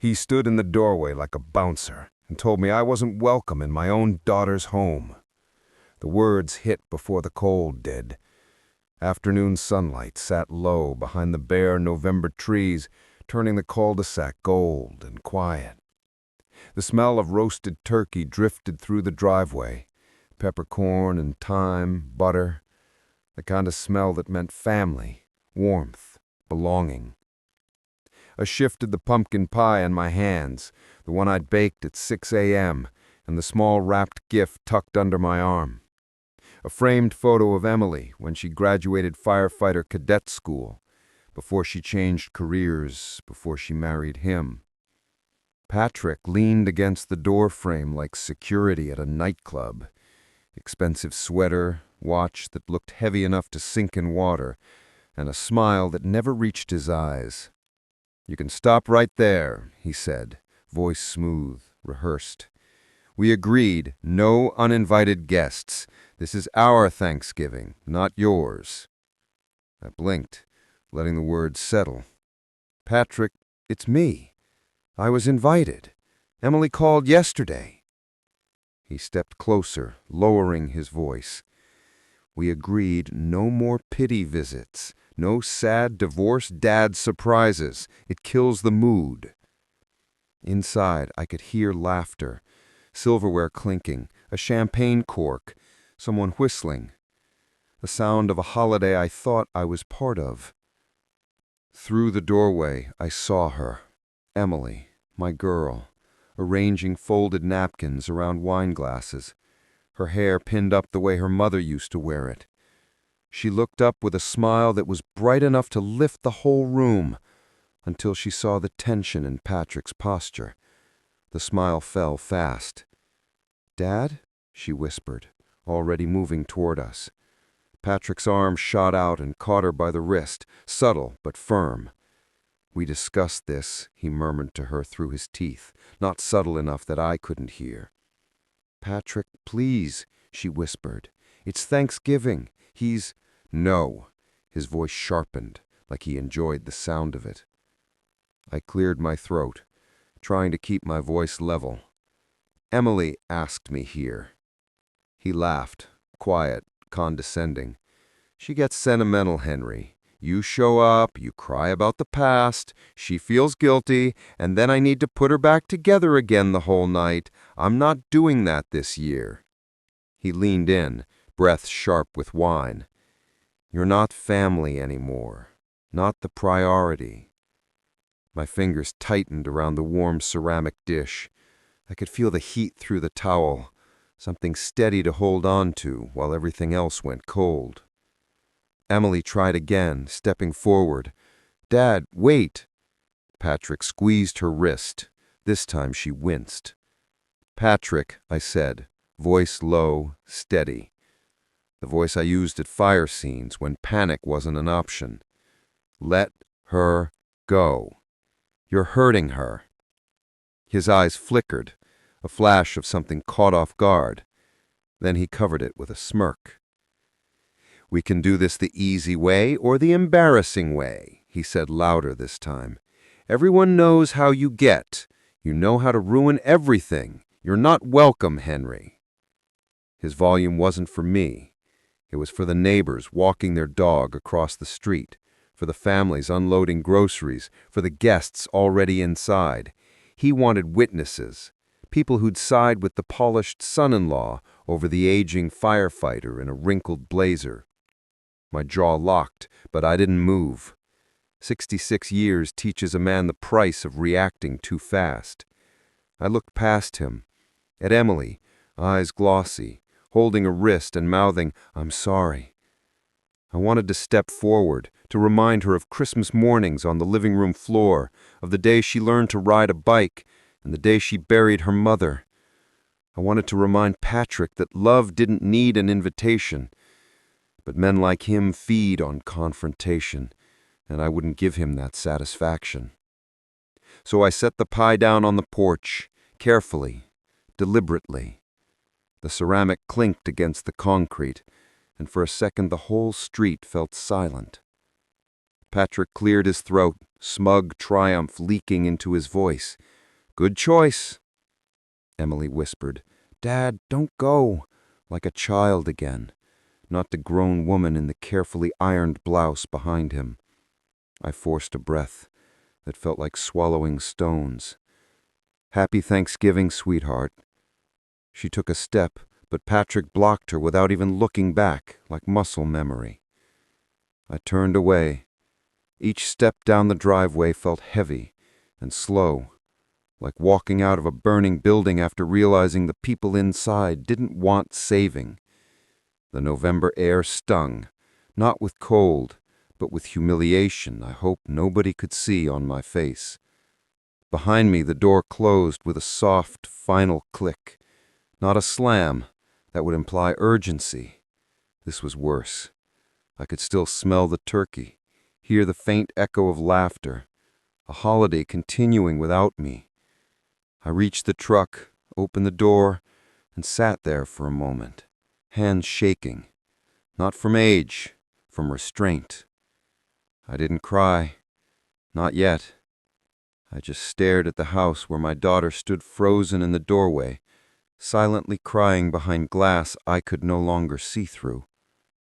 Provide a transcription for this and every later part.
He stood in the doorway like a bouncer and told me I wasn't welcome in my own daughter's home. The words hit before the cold did. Afternoon sunlight sat low behind the bare November trees, turning the cul-de-sac gold and quiet. The smell of roasted turkey drifted through the driveway, peppercorn and thyme, butter, the kind of smell that meant family, warmth, belonging. I shifted the pumpkin pie in my hands, the one I'd baked at 6 a.m., and the small wrapped gift tucked under my arm. A framed photo of Emily when she graduated firefighter cadet school, before she changed careers, before she married him. Patrick leaned against the doorframe like security at a nightclub. Expensive sweater, watch that looked heavy enough to sink in water, and a smile that never reached his eyes. "You can stop right there," he said, voice smooth, rehearsed. "We agreed, no uninvited guests. This is our Thanksgiving, not yours." I blinked, letting the words settle. "Patrick, it's me. I was invited. Emily called yesterday." He stepped closer, lowering his voice. "We agreed no more pity visits, no sad divorced dad surprises. It kills the mood." Inside, I could hear laughter, silverware clinking, a champagne cork, someone whistling. The sound of a holiday I thought I was part of. Through the doorway, I saw her, Emily, my girl, arranging folded napkins around wine glasses, her hair pinned up the way her mother used to wear it. She looked up with a smile that was bright enough to lift the whole room, until she saw the tension in Patrick's posture. The smile fell fast. "Dad?" she whispered, already moving toward us. Patrick's arm shot out and caught her by the wrist, subtle but firm. "We discussed this," he murmured to her through his teeth, not subtle enough that I couldn't hear. "Patrick, please," she whispered. "It's Thanksgiving. He's—" "No." His voice sharpened, like he enjoyed the sound of it. I cleared my throat, trying to keep my voice level. "Emily asked me here." He laughed, quiet, condescending. "She gets sentimental, Henry. You show up, you cry about the past, she feels guilty, and then I need to put her back together again the whole night. I'm not doing that this year." He leaned in, breath sharp with wine. "You're not family anymore, not the priority." My fingers tightened around the warm ceramic dish. I could feel the heat through the towel, something steady to hold on to while everything else went cold. Emily tried again, stepping forward. "Dad, wait!" Patrick squeezed her wrist. This time she winced. "Patrick," I said, voice low, steady. The voice I used at fire scenes when panic wasn't an option. "Let her go. You're hurting her." His eyes flickered, a flash of something caught off guard. Then he covered it with a smirk. "We can do this the easy way or the embarrassing way," he said louder this time. "Everyone knows how you get. You know how to ruin everything. You're not welcome, Henry." His volume wasn't for me. It was for the neighbors walking their dog across the street, for the families unloading groceries, for the guests already inside. He wanted witnesses, people who'd side with the polished son-in-law over the aging firefighter in a wrinkled blazer. My jaw locked, but I didn't move. 66 years teaches a man the price of reacting too fast. I looked past him, at Emily, eyes glossy, holding a wrist and mouthing, "I'm sorry." I wanted to step forward, to remind her of Christmas mornings on the living room floor, of the day she learned to ride a bike, and the day she buried her mother. I wanted to remind Patrick that love didn't need an invitation, but men like him feed on confrontation, and I wouldn't give him that satisfaction. So I set the pie down on the porch, carefully, deliberately. The ceramic clinked against the concrete, and for a second the whole street felt silent. Patrick cleared his throat, smug triumph leaking into his voice. "Good choice," Emily whispered. "Dad, don't go," like a child again, not the grown woman in the carefully ironed blouse behind him. I forced a breath that felt like swallowing stones. "Happy Thanksgiving, sweetheart." She took a step, but Patrick blocked her without even looking back, like muscle memory. I turned away. Each step down the driveway felt heavy and slow, like walking out of a burning building after realizing the people inside didn't want saving. The November air stung, not with cold, but with humiliation I hoped nobody could see on my face. Behind me, the door closed with a soft, final click. Not a slam. That would imply urgency. This was worse. I could still smell the turkey, hear the faint echo of laughter, a holiday continuing without me. I reached the truck, opened the door, and sat there for a moment, hands shaking. Not from age, from restraint. I didn't cry. Not yet. I just stared at the house where my daughter stood frozen in the doorway, silently crying behind glass I could no longer see through.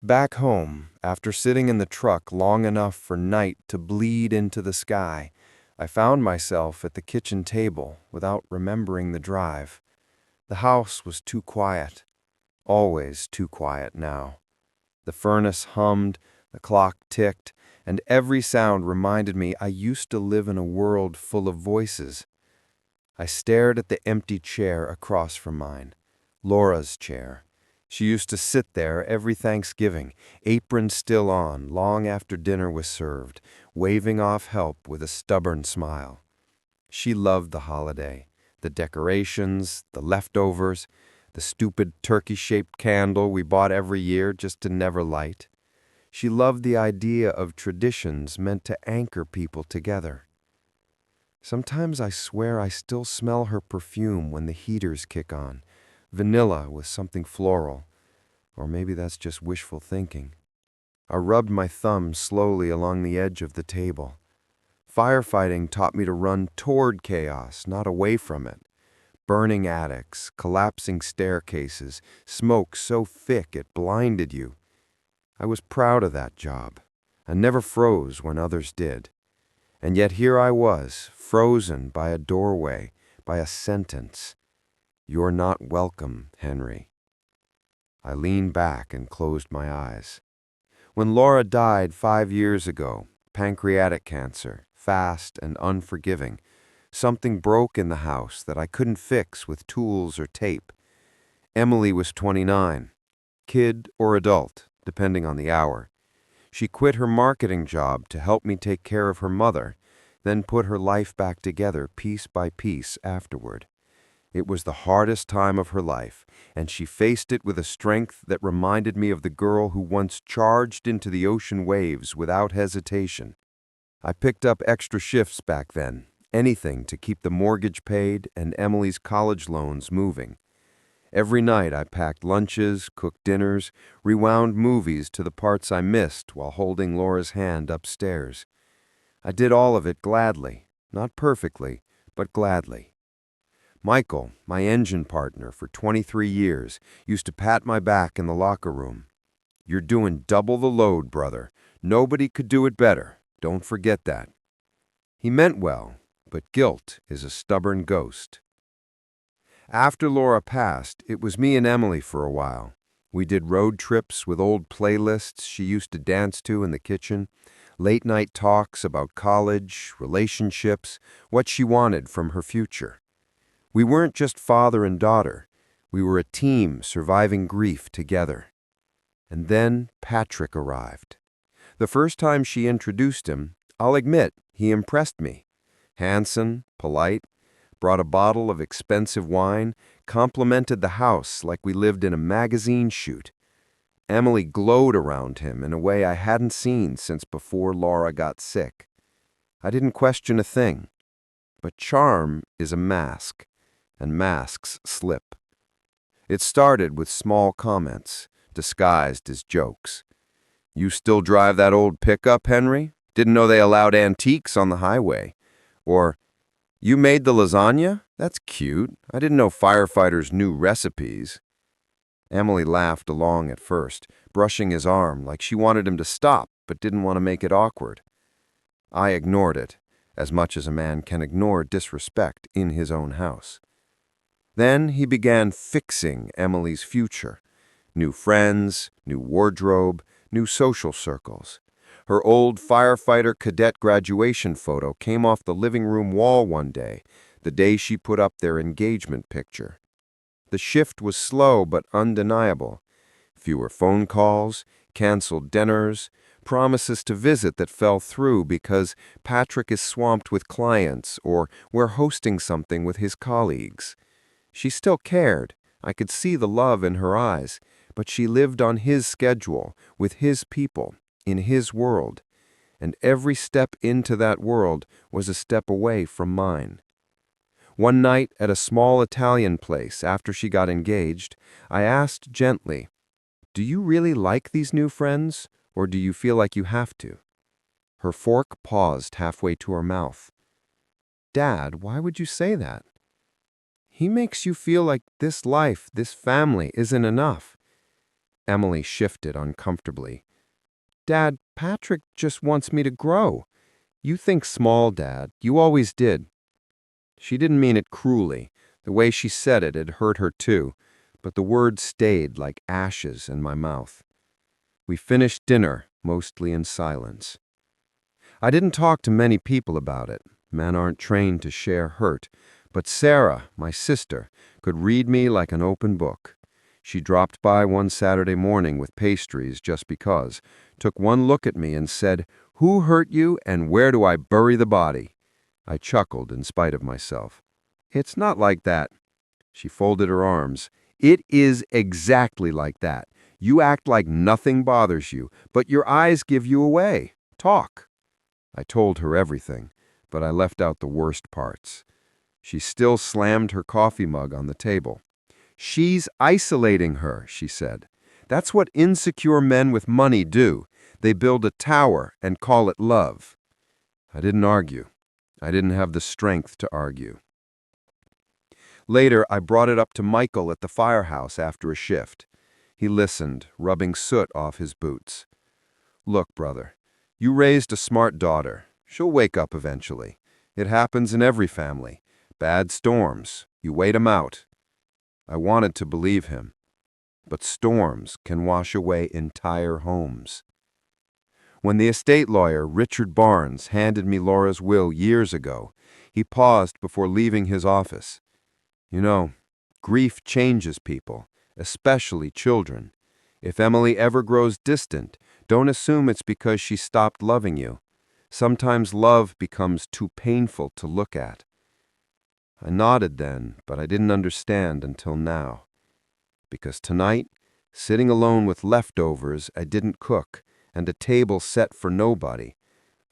Back home, after sitting in the truck long enough for night to bleed into the sky, I found myself at the kitchen table without remembering the drive. The house was too quiet, always too quiet now. The furnace hummed, the clock ticked, and every sound reminded me I used to live in a world full of voices. I stared at the empty chair across from mine, Laura's chair. She used to sit there every Thanksgiving, apron still on, long after dinner was served, waving off help with a stubborn smile. She loved the holiday, the decorations, the leftovers, the stupid turkey-shaped candle we bought every year just to never light. She loved the idea of traditions meant to anchor people together. Sometimes I swear I still smell her perfume when the heaters kick on, vanilla with something floral, or maybe that's just wishful thinking. I rubbed my thumb slowly along the edge of the table. Firefighting taught me to run toward chaos, not away from it. Burning attics, collapsing staircases, smoke so thick it blinded you. I was proud of that job. I never froze when others did. And yet here I was, frozen by a doorway, by a sentence. "You're not welcome, Henry." I leaned back and closed my eyes. When Laura died 5 years ago, pancreatic cancer, fast and unforgiving, something broke in the house that I couldn't fix with tools or tape. Emily was 29, kid or adult, depending on the hour. She quit her marketing job to help me take care of her mother, then put her life back together piece by piece afterward. It was the hardest time of her life, and she faced it with a strength that reminded me of the girl who once charged into the ocean waves without hesitation. I picked up extra shifts back then, anything to keep the mortgage paid and Emily's college loans moving. Every night I packed lunches, cooked dinners, rewound movies to the parts I missed while holding Laura's hand upstairs. I did all of it gladly, not perfectly, but gladly. Michael, my engine partner for 23 years, used to pat my back in the locker room. "You're doing double the load, brother. Nobody could do it better. Don't forget that." He meant well, but guilt is a stubborn ghost. After Laura passed, it was me and Emily for a while. We did road trips with old playlists she used to dance to in the kitchen, late-night talks about college, relationships, what she wanted from her future. We weren't just father and daughter. We were a team surviving grief together. And then Patrick arrived. The first time she introduced him, I'll admit, he impressed me. Handsome, polite, brought a bottle of expensive wine, complimented the house like we lived in a magazine shoot. Emily glowed around him in a way I hadn't seen since before Laura got sick. I didn't question a thing. But charm is a mask, and masks slip. It started with small comments, disguised as jokes. "You still drive that old pickup, Henry? Didn't know they allowed antiques on the highway. Or, you made the lasagna? That's cute. I didn't know firefighters knew recipes. Emily laughed along at first, brushing his arm like she wanted him to stop but didn't want to make it awkward. I ignored it, as much as a man can ignore disrespect in his own house. Then he began fixing Emily's future. New friends, new wardrobe, new social circles. Her old firefighter cadet graduation photo came off the living room wall one day, the day she put up their engagement picture. The shift was slow but undeniable. Fewer phone calls, canceled dinners, promises to visit that fell through because Patrick is swamped with clients or we're hosting something with his colleagues. She still cared. I could see the love in her eyes, but she lived on his schedule, with his people, in his world, and every step into that world was a step away from mine. One night at a small Italian place after she got engaged, I asked gently, "Do you really like these new friends, or do you feel like you have to?" Her fork paused halfway to her mouth. "Dad, why would you say that?" "He makes you feel like this life, this family, isn't enough." Emily shifted uncomfortably. "Dad, Patrick just wants me to grow. You think small, Dad. You always did." She didn't mean it cruelly. The way she said it had hurt her too, but the words stayed like ashes in my mouth. We finished dinner, mostly in silence. I didn't talk to many people about it. Men aren't trained to share hurt. But Sarah, my sister, could read me like an open book. She dropped by one Saturday morning with pastries just because, took one look at me and said, "Who hurt you and where do I bury the body?" I chuckled in spite of myself. "It's not like that." She folded her arms. "It is exactly like that. You act like nothing bothers you, but your eyes give you away. Talk." I told her everything, but I left out the worst parts. She still slammed her coffee mug on the table. "She's isolating her," she said. "That's what insecure men with money do. They build a tower and call it love." I didn't argue. I didn't have the strength to argue. Later, I brought it up to Michael at the firehouse after a shift. He listened, rubbing soot off his boots. "Look, brother, you raised a smart daughter. She'll wake up eventually. It happens in every family. Bad storms. You wait 'em out." I wanted to believe him. But storms can wash away entire homes. When the estate lawyer, Richard Barnes, handed me Laura's will years ago, he paused before leaving his office. "You know, grief changes people, especially children. If Emily ever grows distant, don't assume it's because she stopped loving you. Sometimes love becomes too painful to look at." I nodded then, but I didn't understand until now. Because tonight, sitting alone with leftovers I didn't cook and a table set for nobody,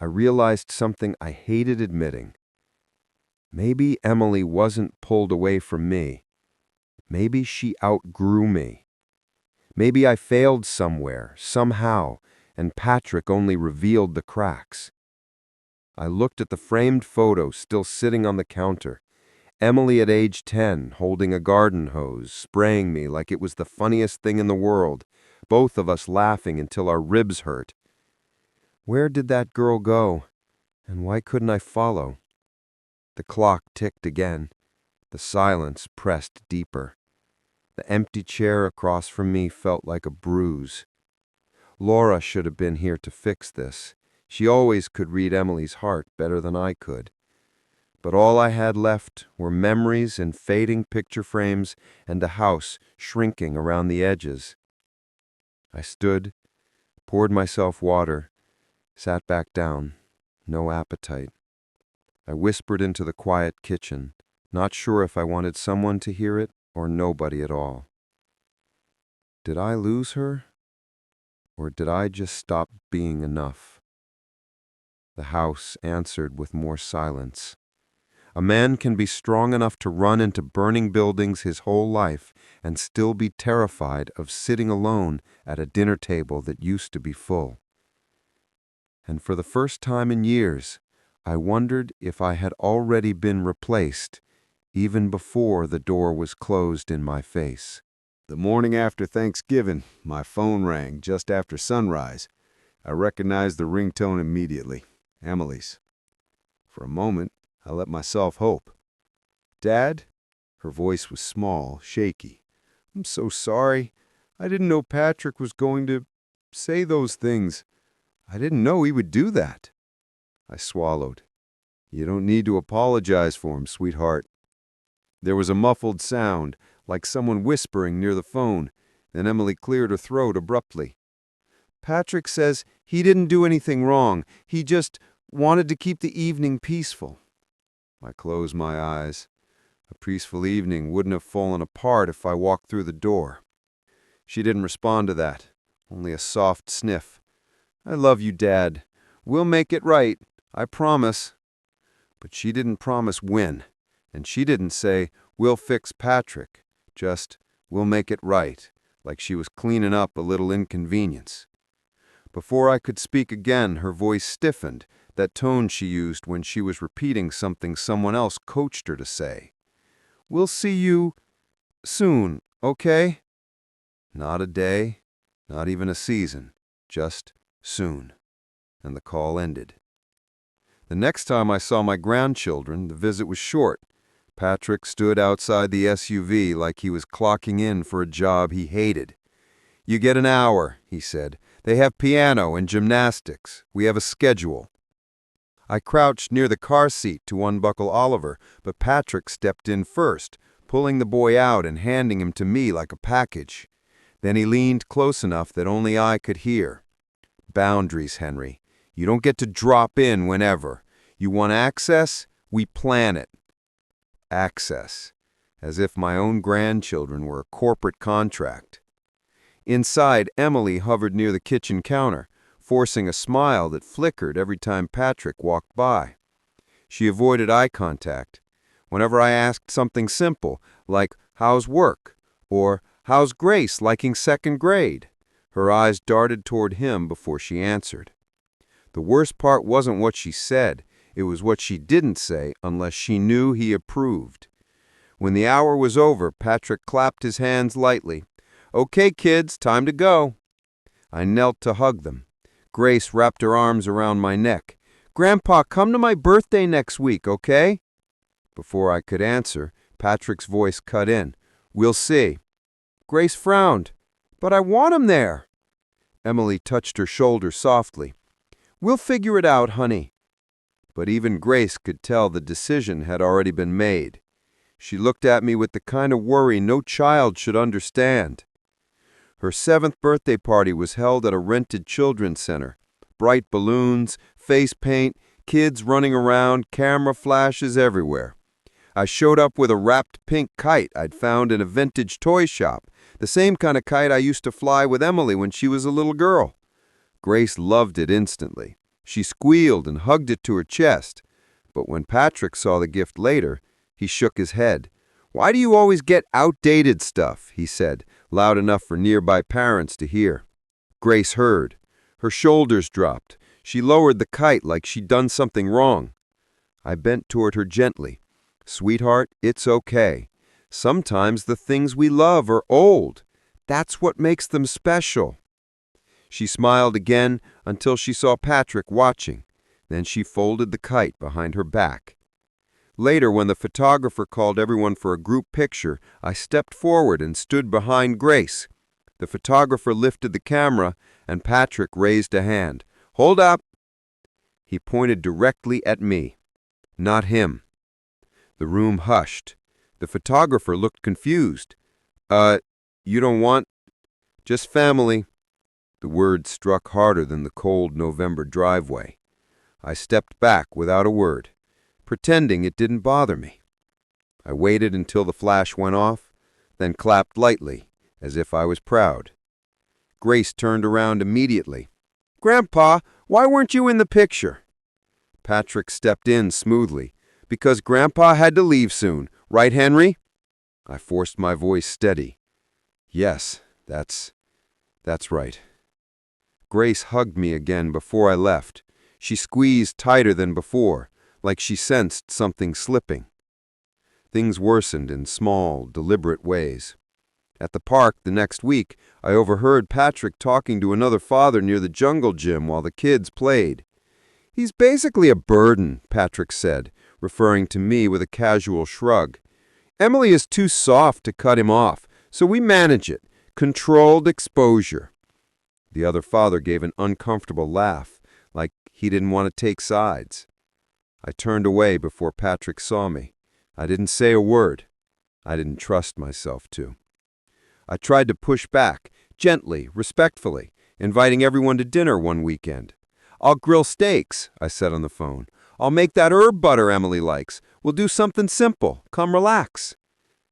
I realized something I hated admitting. Maybe Emily wasn't pulled away from me. Maybe she outgrew me. Maybe I failed somewhere, somehow, and Patrick only revealed the cracks. I looked at the framed photo still sitting on the counter. Emily at age 10, holding a garden hose, spraying me like it was the funniest thing in the world, both of us laughing until our ribs hurt. Where did that girl go? And why couldn't I follow? The clock ticked again. The silence pressed deeper. The empty chair across from me felt like a bruise. Laura should have been here to fix this. She always could read Emily's heart better than I could. But all I had left were memories in fading picture frames and a house shrinking around the edges. I stood, poured myself water, sat back down, no appetite. I whispered into the quiet kitchen, not sure if I wanted someone to hear it or nobody at all. Did I lose her? Or did I just stop being enough? The house answered with more silence. A man can be strong enough to run into burning buildings his whole life and still be terrified of sitting alone at a dinner table that used to be full. and for the first time in years, I wondered if I had already been replaced, even before the door was closed in my face. The morning after Thanksgiving, my phone rang just after sunrise. I recognized the ringtone immediately. Emily's. For a moment, I let myself hope. "Dad?" Her voice was small, shaky. "I'm so sorry. I didn't know Patrick was going to say those things. I didn't know he would do that." I swallowed. "You don't need to apologize for him, sweetheart." There was a muffled sound, like someone whispering near the phone. Then Emily cleared her throat abruptly. "Patrick says he didn't do anything wrong. He just wanted to keep the evening peaceful." I closed my eyes. A peaceful evening wouldn't have fallen apart if I walked through the door. She didn't respond to that, only a soft sniff. "I love you, Dad. We'll make it right. I promise." But she didn't promise when, and she didn't say, "We'll fix Patrick." Just, "We'll make it right," like she was cleaning up a little inconvenience. Before I could speak again, her voice stiffened, that tone she used when she was repeating something someone else coached her to say. "We'll see you soon, okay?" Not a day, not even a season, just soon. And the call ended. The next time I saw my grandchildren, the visit was short. Patrick stood outside the SUV like he was clocking in for a job he hated. "You get an hour," he said. "They have piano and gymnastics. We have a schedule." I crouched near the car seat to unbuckle Oliver, but Patrick stepped in first, pulling the boy out and handing him to me like a package. Then he leaned close enough that only I could hear. "Boundaries, Henry. You don't get to drop in whenever. You want access? We plan it." Access. As if my own grandchildren were a corporate contract. Inside, Emily hovered near the kitchen counter, forcing a smile that flickered every time Patrick walked by. She avoided eye contact. Whenever I asked something simple, like, "How's work?" or "How's Grace liking second grade?" her eyes darted toward him before she answered. The worst part wasn't what she said, it was what she didn't say unless she knew he approved. When the hour was over, Patrick clapped his hands lightly. "Okay, kids, time to go." I knelt to hug them. Grace wrapped her arms around my neck. "Grandpa, come to my birthday next week, okay?" Before I could answer, Patrick's voice cut in. "We'll see." Grace frowned. "But I want him there." Emily touched her shoulder softly. "We'll figure it out, honey." But even Grace could tell the decision had already been made. She looked at me with the kind of worry no child should understand. Her 7th birthday party was held at a rented children's center. Bright balloons, face paint, kids running around, camera flashes everywhere. I showed up with a wrapped pink kite I'd found in a vintage toy shop, the same kind of kite I used to fly with Emily when she was a little girl. Grace loved it instantly. She squealed and hugged it to her chest. But when Patrick saw the gift later, he shook his head. "Why do you always get outdated stuff?" he said, loud enough for nearby parents to hear. Grace heard. Her shoulders dropped. She lowered the kite like she'd done something wrong. I bent toward her gently. "Sweetheart, it's okay. Sometimes the things we love are old. That's what makes them special." She smiled again until she saw Patrick watching. Then she folded the kite behind her back. Later, when the photographer called everyone for a group picture, I stepped forward and stood behind Grace. The photographer lifted the camera, and Patrick raised a hand. "Hold up." He pointed directly at me, not him. The room hushed. The photographer looked confused. You don't want? Just family." The words struck harder than the cold November driveway. I stepped back without a word, pretending it didn't bother me. I waited until the flash went off, then clapped lightly, as if I was proud. Grace turned around immediately. "Grandpa, why weren't you in the picture?" Patrick stepped in smoothly. "Because Grandpa had to leave soon. Right, Henry?" I forced my voice steady. "Yes, that's right." Grace hugged me again before I left. She squeezed tighter than before, like she sensed something slipping. Things worsened in small, deliberate ways. At the park the next week, I overheard Patrick talking to another father near the jungle gym while the kids played. "He's basically a burden," Patrick said, referring to me with a casual shrug. "Emily is too soft to cut him off, so we manage it. Controlled exposure." The other father gave an uncomfortable laugh, like he didn't want to take sides. I turned away before Patrick saw me. I didn't say a word. I didn't trust myself to. I tried to push back, gently, respectfully, inviting everyone to dinner one weekend. "I'll grill steaks," I said on the phone. "I'll make that herb butter Emily likes. We'll do something simple. Come relax."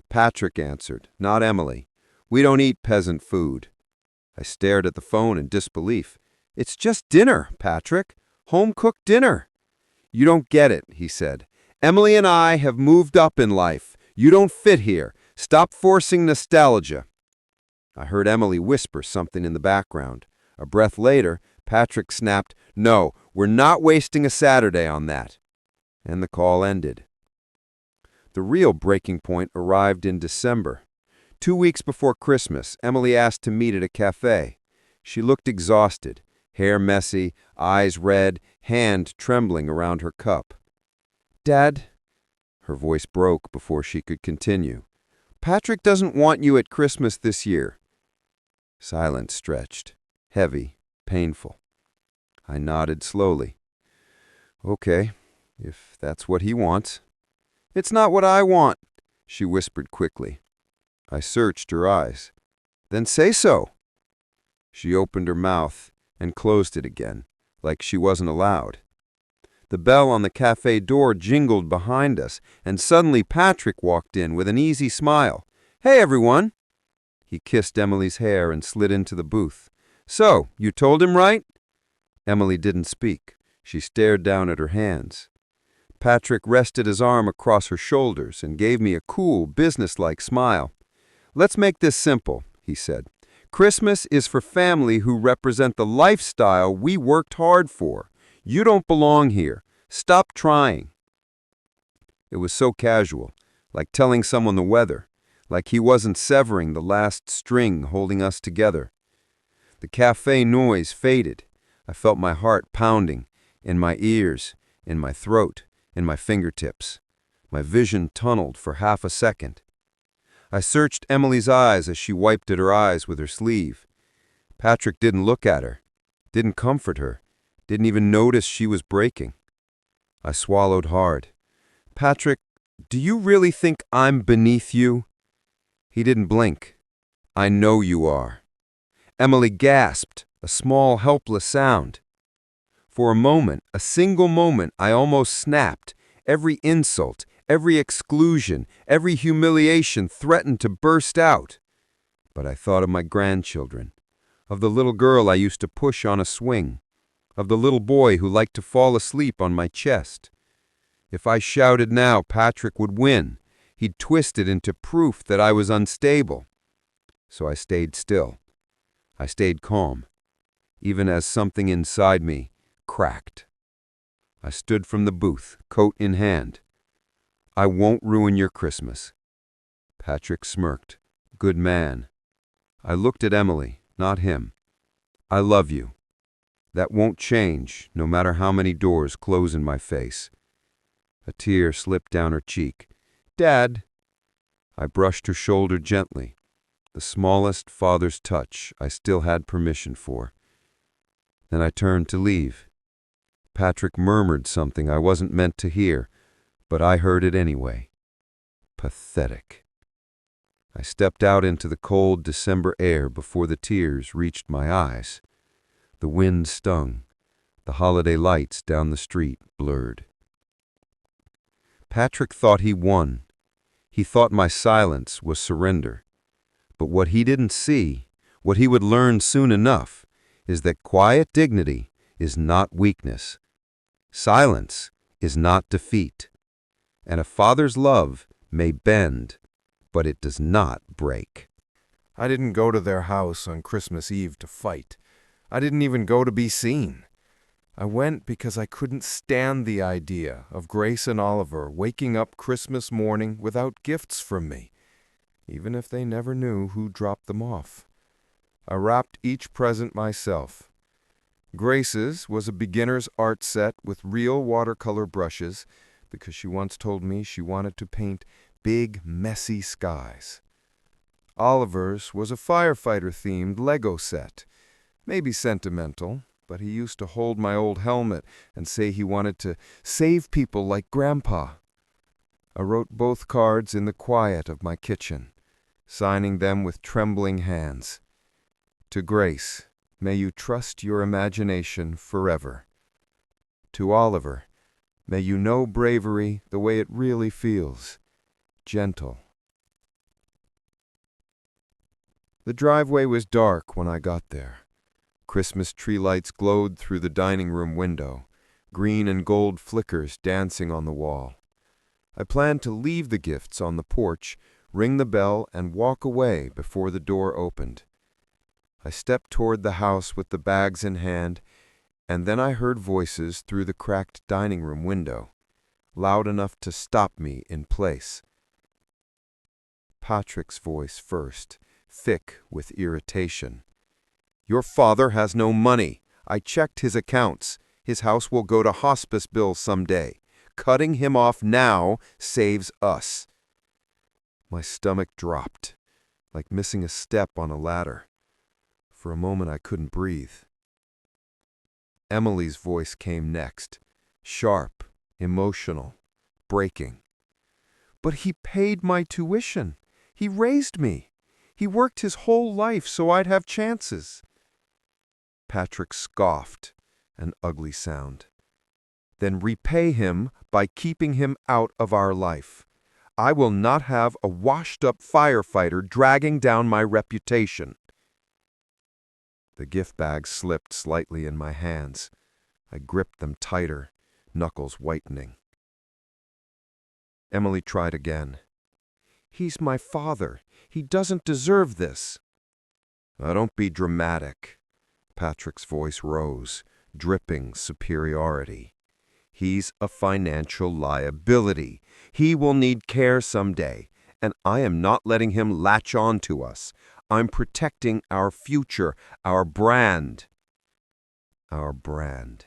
Patrick answered, not Emily. "We don't eat peasant food." I stared at the phone in disbelief. "It's just dinner, Patrick. Home-cooked dinner." "You don't get it," he said. "Emily and I have moved up in life. You don't fit here. Stop forcing nostalgia." I heard Emily whisper something in the background. A breath later, Patrick snapped, "No, we're not wasting a Saturday on that." And the call ended. The real breaking point arrived in December. 2 weeks before Christmas, Emily asked to meet at a cafe. She looked exhausted, hair messy, eyes red, hand trembling around her cup. "Dad," her voice broke before she could continue. "Patrick doesn't want you at Christmas this year." Silence stretched, heavy, painful. I nodded slowly. "Okay, if that's what he wants." "It's not what I want," she whispered quickly. I searched her eyes. "Then say so." She opened her mouth and closed it again, like she wasn't allowed. The bell on the cafe door jingled behind us, and suddenly Patrick walked in with an easy smile. "Hey, everyone." He kissed Emily's hair and slid into the booth. "So, you told him, right?" Emily didn't speak. She stared down at her hands. Patrick rested his arm across her shoulders and gave me a cool, businesslike smile. "Let's make this simple," he said. "Christmas is for family who represent the lifestyle we worked hard for. You don't belong here. Stop trying." It was so casual, like telling someone the weather, like he wasn't severing the last string holding us together. The cafe noise faded. I felt my heart pounding, in my ears, in my throat, in my fingertips. My vision tunneled for half a second. I searched Emily's eyes as she wiped at her eyes with her sleeve. Patrick didn't look at her, didn't comfort her, didn't even notice she was breaking. I swallowed hard. "Patrick, do you really think I'm beneath you?" He didn't blink. "I know you are." Emily gasped, a small, helpless sound. For a moment, a single moment, I almost snapped. Every insult, every exclusion, every humiliation threatened to burst out. But I thought of my grandchildren, of the little girl I used to push on a swing, of the little boy who liked to fall asleep on my chest. If I shouted now, Patrick would win. He'd twist it into proof that I was unstable. So I stayed still. I stayed calm, even as something inside me cracked. I stood from the booth, coat in hand. "I won't ruin your Christmas." Patrick smirked. "Good man." I looked at Emily, not him. "I love you. That won't change, no matter how many doors close in my face." A tear slipped down her cheek. "Dad." I brushed her shoulder gently, the smallest father's touch I still had permission for. Then I turned to leave. Patrick murmured something I wasn't meant to hear, but I heard it anyway. Pathetic. I stepped out into the cold December air before the tears reached my eyes. The wind stung. The holiday lights down the street blurred. Patrick thought he won. He thought my silence was surrender. But what he didn't see, what he would learn soon enough, is that quiet dignity is not weakness. Silence is not defeat. And a father's love may bend, but it does not break. I didn't go to their house on Christmas Eve to fight. I didn't even go to be seen. I went because I couldn't stand the idea of Grace and Oliver waking up Christmas morning without gifts from me, even if they never knew who dropped them off. I wrapped each present myself. Grace's was a beginner's art set with real watercolor brushes because she once told me she wanted to paint big, messy skies. Oliver's was a firefighter-themed Lego set, maybe sentimental, but he used to hold my old helmet and say he wanted to save people like Grandpa. I wrote both cards in the quiet of my kitchen, signing them with trembling hands. To Grace, may you trust your imagination forever. To Oliver, may you know bravery the way it really feels, gentle. The driveway was dark when I got there. Christmas tree lights glowed through the dining room window, green and gold flickers dancing on the wall. I planned to leave the gifts on the porch, ring the bell, and walk away before the door opened. I stepped toward the house with the bags in hand, and then I heard voices through the cracked dining room window, loud enough to stop me in place. Patrick's voice first, thick with irritation. "Your father has no money. I checked his accounts. His house will go to hospice bills someday. Cutting him off now saves us." My stomach dropped, like missing a step on a ladder. For a moment I couldn't breathe. Emily's voice came next, sharp, emotional, breaking. "But he paid my tuition. He raised me. He worked his whole life so I'd have chances." Patrick scoffed, an ugly sound. "Then repay him by keeping him out of our life. I will not have a washed-up firefighter dragging down my reputation." The gift bags slipped slightly in my hands. I gripped them tighter, knuckles whitening. Emily tried again. "He's my father. He doesn't deserve this." "Don't be dramatic." Patrick's voice rose, dripping superiority. "He's a financial liability. He will need care someday, and I am not letting him latch on to us. I'm protecting our future, our brand." Our brand.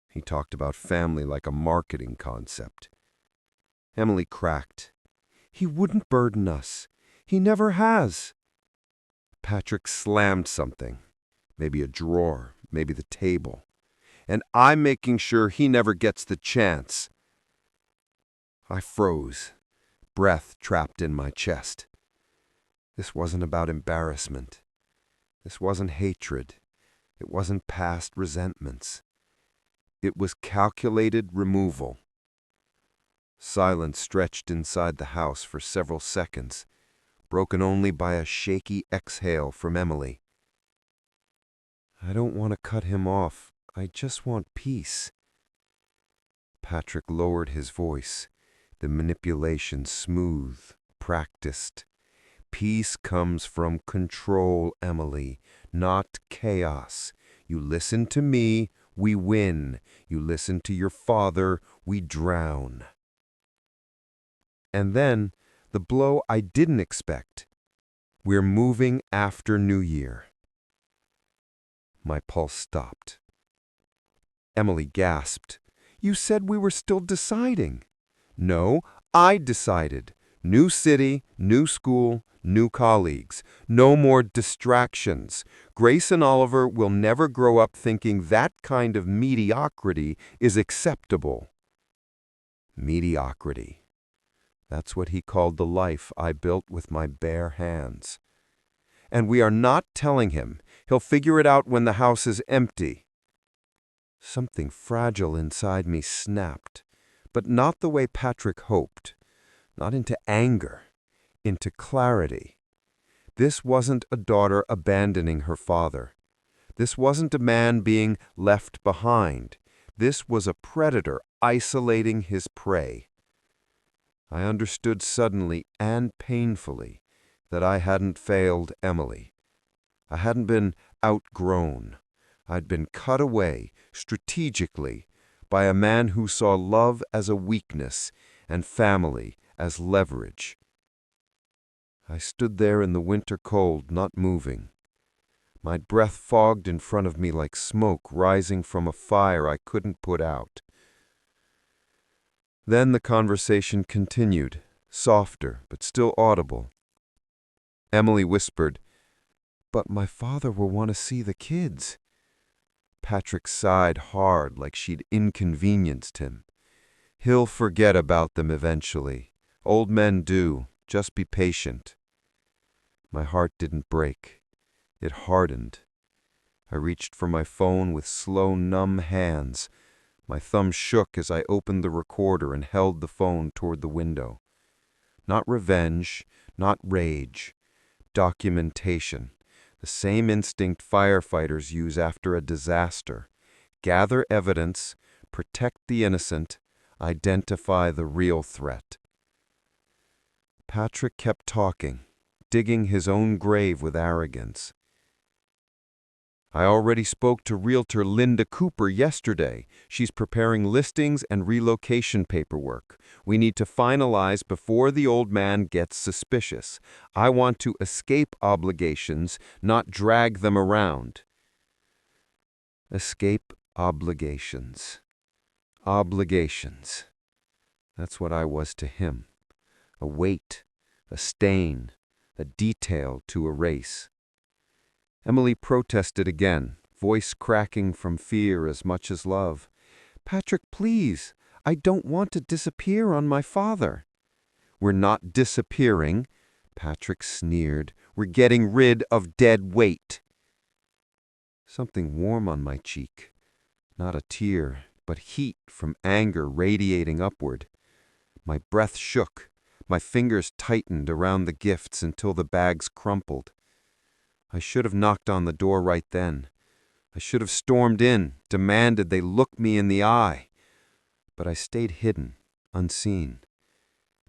He talked about family like a marketing concept. Emily cracked. "He wouldn't burden us. He never has." Patrick slammed something. Maybe a drawer, maybe the table. "And I'm making sure he never gets the chance." I froze, breath trapped in my chest. This wasn't about embarrassment. This wasn't hatred. It wasn't past resentments. It was calculated removal. Silence stretched inside the house for several seconds, broken only by a shaky exhale from Emily. "I don't want to cut him off. I just want peace." Patrick lowered his voice, the manipulation smooth, practiced. "Peace comes from control, Emily, not chaos. You listen to me, we win. You listen to your father, we drown." And then, the blow I didn't expect. "We're moving after New Year." My pulse stopped. Emily gasped. "You said we were still deciding." "No, I decided. New city, new school, new colleagues. No more distractions. Grace and Oliver will never grow up thinking that kind of mediocrity is acceptable." Mediocrity. That's what he called the life I built with my bare hands. "And we are not telling him. He'll figure it out when the house is empty." Something fragile inside me snapped, but not the way Patrick hoped. Not into anger, into clarity. This wasn't a daughter abandoning her father. This wasn't a man being left behind. This was a predator isolating his prey. I understood suddenly and painfully that I hadn't failed Emily. I hadn't been outgrown. I'd been cut away, strategically, by a man who saw love as a weakness and family as leverage. I stood there in the winter cold, not moving. My breath fogged in front of me like smoke rising from a fire I couldn't put out. Then the conversation continued, softer but still audible. Emily whispered, "But my father will want to see the kids." Patrick sighed hard like she'd inconvenienced him. "He'll forget about them eventually. Old men do. Just be patient." My heart didn't break. It hardened. I reached for my phone with slow, numb hands. My thumb shook as I opened the recorder and held the phone toward the window. Not revenge, not rage. Documentation. The same instinct firefighters use after a disaster. Gather evidence, protect the innocent, identify the real threat. Patrick kept talking, digging his own grave with arrogance. "I already spoke to Realtor Linda Cooper yesterday. She's preparing listings and relocation paperwork. We need to finalize before the old man gets suspicious. I want to escape obligations, not drag them around." Escape obligations. Obligations. That's what I was to him. A weight, a stain, a detail to erase. Emily protested again, voice cracking from fear as much as love. "Patrick, please, I don't want to disappear on my father." "We're not disappearing," Patrick sneered. "We're getting rid of dead weight." Something warm on my cheek. Not a tear, but heat from anger radiating upward. My breath shook. My fingers tightened around the gifts until the bags crumpled. I should have knocked on the door right then. I should have stormed in, demanded they look me in the eye. But I stayed hidden, unseen,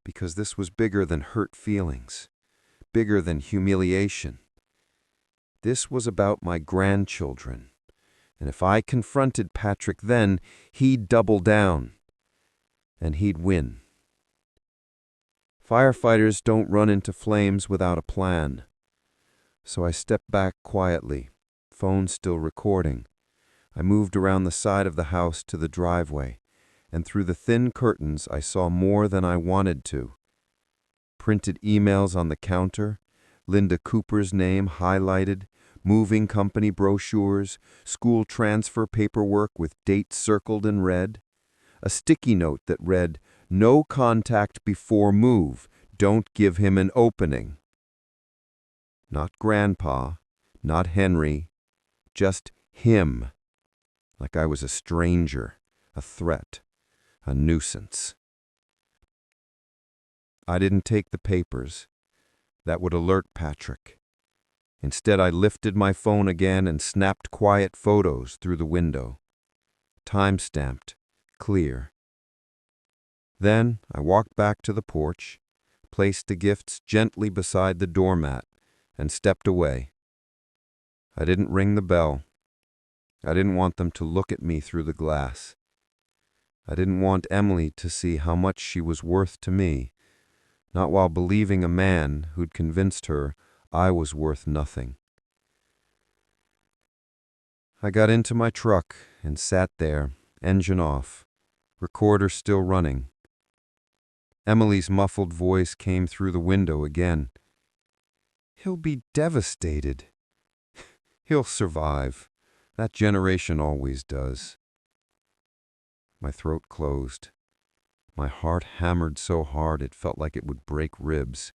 because this was bigger than hurt feelings, bigger than humiliation. This was about my grandchildren, and if I confronted Patrick then, he'd double down, and he'd win. Firefighters don't run into flames without a plan. So I stepped back quietly, phone still recording. I moved around the side of the house to the driveway, and through the thin curtains I saw more than I wanted to. Printed emails on the counter, Linda Cooper's name highlighted, moving company brochures, school transfer paperwork with dates circled in red. A sticky note that read, "No contact before move. Don't give him an opening." Not Grandpa, not Henry, just him, like I was a stranger, a threat, a nuisance. I didn't take the papers. That would alert Patrick. Instead, I lifted my phone again and snapped quiet photos through the window. Time-stamped, clear. Then I walked back to the porch, placed the gifts gently beside the doormat, and stepped away. I didn't ring the bell. I didn't want them to look at me through the glass. I didn't want Emily to see how much she was worth to me, not while believing a man who'd convinced her I was worth nothing. I got into my truck and sat there, engine off, recorder still running. Emily's muffled voice came through the window again. "He'll be devastated. He'll survive. That generation always does." My throat closed. My heart hammered so hard it felt like it would break ribs.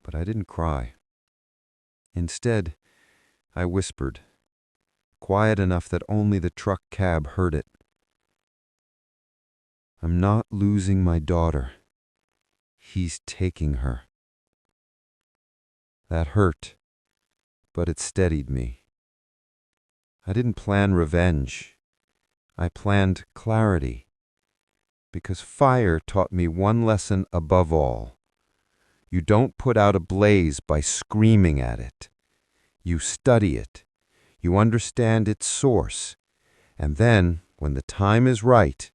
But I didn't cry. Instead, I whispered, quiet enough that only the truck cab heard it. "I'm not losing my daughter. He's taking her." That hurt, but it steadied me. I didn't plan revenge. I planned clarity. Because fire taught me one lesson above all. You don't put out a blaze by screaming at it. You study it. You understand its source. And then, when the time is right,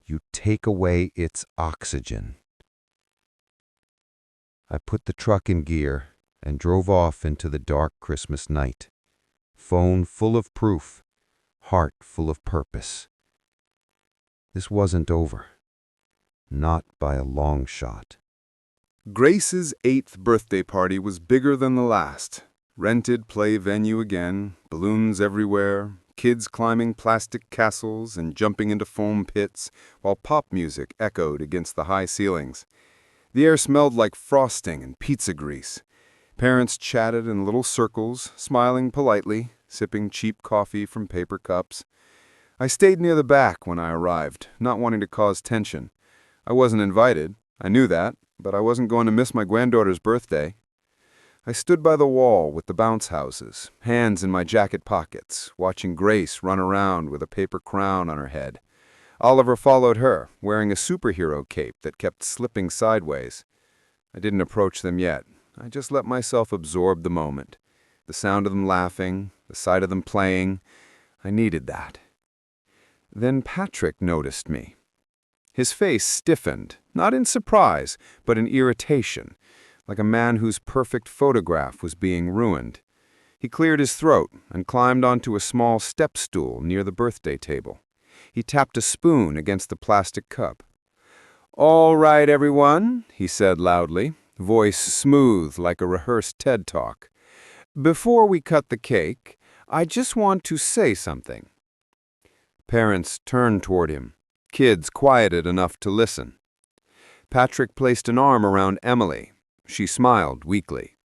you take away its oxygen. I put the truck in gear and drove off into the dark Christmas night. Phone full of proof, heart full of purpose. This wasn't over. Not by a long shot. Grace's 8th birthday party was bigger than the last. Rented play venue again, balloons everywhere, kids climbing plastic castles and jumping into foam pits, while pop music echoed against the high ceilings. The air smelled like frosting and pizza grease. Parents chatted in little circles, smiling politely, sipping cheap coffee from paper cups. I stayed near the back when I arrived, not wanting to cause tension. I wasn't invited. I knew that, but I wasn't going to miss my granddaughter's birthday. I stood by the wall with the bounce houses, hands in my jacket pockets, watching Grace run around with a paper crown on her head. Oliver followed her, wearing a superhero cape that kept slipping sideways. I didn't approach them yet. I just let myself absorb the moment. The sound of them laughing, the sight of them playing. I needed that. Then Patrick noticed me. His face stiffened, not in surprise, but in irritation, like a man whose perfect photograph was being ruined. He cleared his throat and climbed onto a small step stool near the birthday table. He tapped a spoon against the plastic cup. "All right, everyone," he said loudly, voice smooth like a rehearsed TED Talk. "Before we cut the cake, I just want to say something." Parents turned toward him, kids quieted enough to listen. Patrick placed an arm around Emily. She smiled weakly.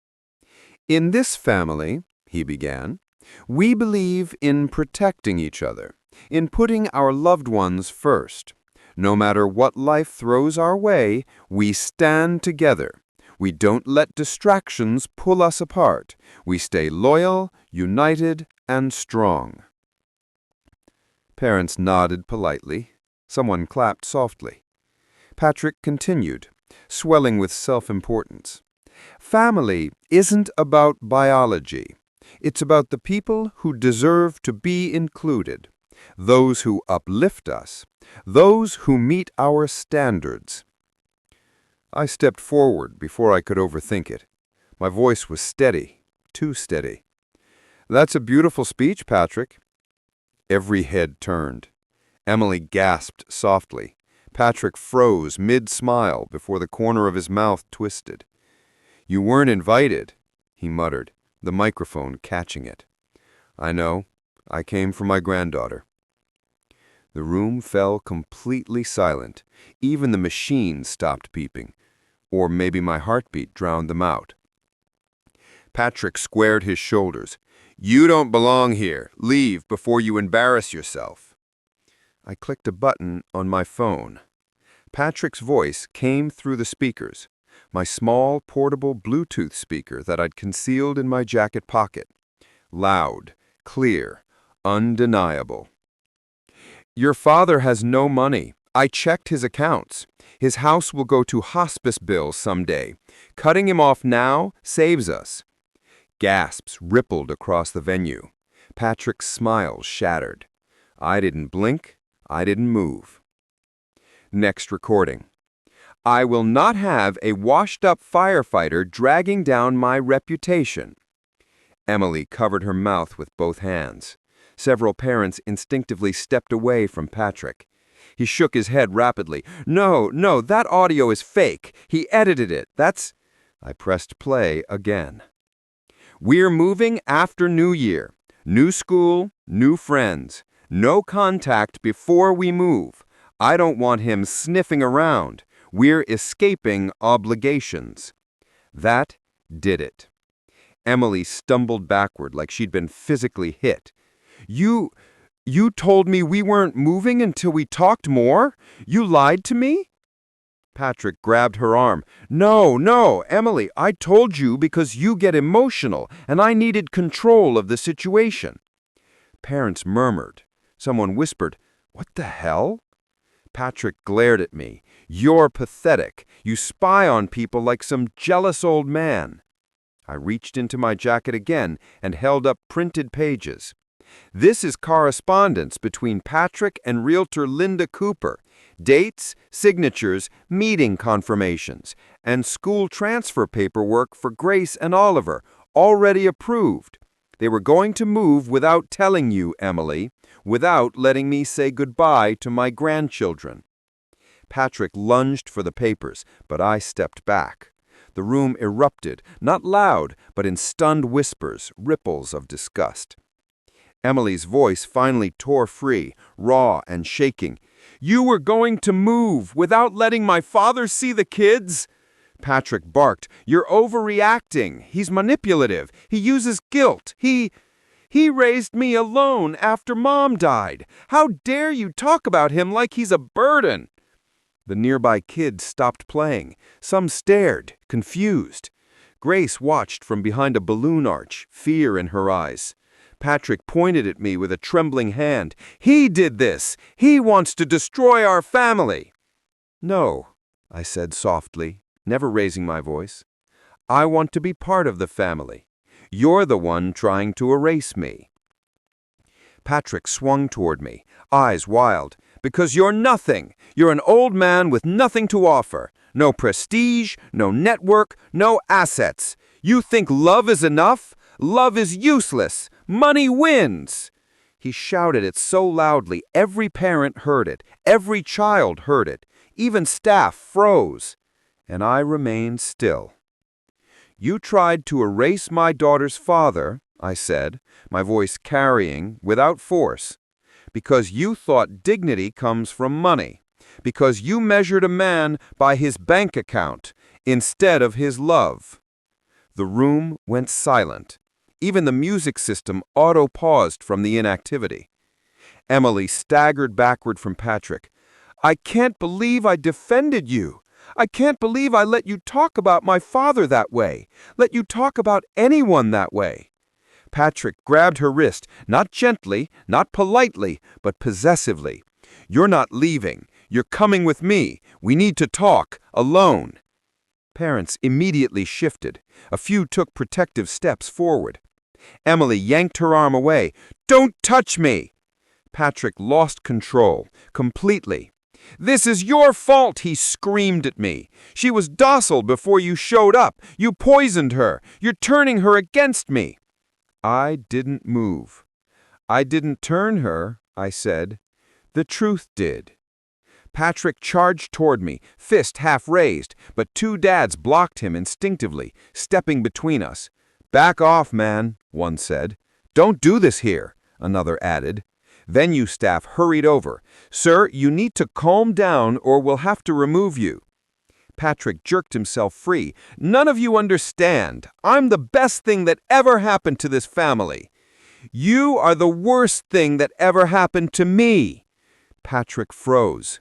"In this family," he began, "we believe in protecting each other, in putting our loved ones first. No matter what life throws our way, we stand together. We don't let distractions pull us apart. We stay loyal, united, and strong." Parents nodded politely. Someone clapped softly. Patrick continued, swelling with self-importance. "Family isn't about biology. It's about the people who deserve to be included, those who uplift us, those who meet our standards." I stepped forward before I could overthink it. My voice was steady, too steady. "That's a beautiful speech, Patrick." Every head turned. Emily gasped softly. Patrick froze mid-smile before the corner of his mouth twisted. "You weren't invited," he muttered, the microphone catching it. "I know. I came for my granddaughter." The room fell completely silent. Even the machines stopped beeping. Or maybe my heartbeat drowned them out. Patrick squared his shoulders. "You don't belong here. Leave before you embarrass yourself." I clicked a button on my phone. Patrick's voice came through the speakers, my small, portable Bluetooth speaker that I'd concealed in my jacket pocket. Loud, clear, undeniable. "Your father has no money. I checked his accounts. His house will go to hospice bills someday. Cutting him off now saves us." Gasps rippled across the venue. Patrick's smile shattered. I didn't blink. I didn't move. Next recording. "I will not have a washed-up firefighter dragging down my reputation." Emily covered her mouth with both hands. Several parents instinctively stepped away from Patrick. He shook his head rapidly. No, that audio is fake. He edited it. That's—" I pressed play again. "We're moving after New Year. New school, new friends. No contact before we move. I don't want him sniffing around. We're escaping obligations." That did it. Emily stumbled backward like she'd been physically hit. You told me we weren't moving until we talked more? You lied to me?" Patrick grabbed her arm. No, Emily, I told you because you get emotional, and I needed control of the situation." Parents murmured. Someone whispered, "What the hell?" Patrick glared at me. "You're pathetic. You spy on people like some jealous old man." I reached into my jacket again and held up printed pages. This is correspondence between Patrick and realtor Linda Cooper. Dates, signatures, meeting confirmations, and school transfer paperwork for Grace and Oliver, already approved. They were going to move without telling you, Emily, without letting me say goodbye to my grandchildren. Patrick lunged for the papers, but I stepped back. The room erupted, not loud, but in stunned whispers, ripples of disgust. Emily's voice finally tore free, raw and shaking. "You were going to move without letting my father see the kids?" Patrick barked. "You're overreacting. He's manipulative. He uses guilt. He raised me alone after Mom died. How dare you talk about him like he's a burden?" The nearby kids stopped playing. Some stared, confused. Grace watched from behind a balloon arch, fear in her eyes. Patrick pointed at me with a trembling hand. "He did this! He wants to destroy our family!" "No," I said softly, never raising my voice. "I want to be part of the family. You're the one trying to erase me." Patrick swung toward me, eyes wild. "Because you're nothing. You're an old man with nothing to offer. No prestige, no network, no assets. You think love is enough? Love is useless. Money wins." He shouted it so loudly every parent heard it, every child heard it. Even staff froze. And I remained still. "You tried to erase my daughter's father," I said, my voice carrying, without force, "because you thought dignity comes from money, because you measured a man by his bank account instead of his love." The room went silent. Even the music system auto-paused from the inactivity. Emily staggered backward from Patrick. "I can't believe I defended you. I can't believe I let you talk about my father that way, let you talk about anyone that way." Patrick grabbed her wrist, not gently, not politely, but possessively. "You're not leaving. You're coming with me. We need to talk, alone." Parents immediately shifted. A few took protective steps forward. Emily yanked her arm away. "Don't touch me!" Patrick lost control, completely. "This is your fault," he screamed at me. "She was docile before you showed up. You poisoned her. You're turning her against me." I didn't move. "I didn't turn her," I said. "The truth did." Patrick charged toward me, fist half raised, but two dads blocked him instinctively, stepping between us. "Back off, man," one said. "Don't do this here," another added. Venue staff hurried over. "Sir, you need to calm down or we'll have to remove you." Patrick jerked himself free. "None of you understand. I'm the best thing that ever happened to this family. You are the worst thing that ever happened to me." Patrick froze.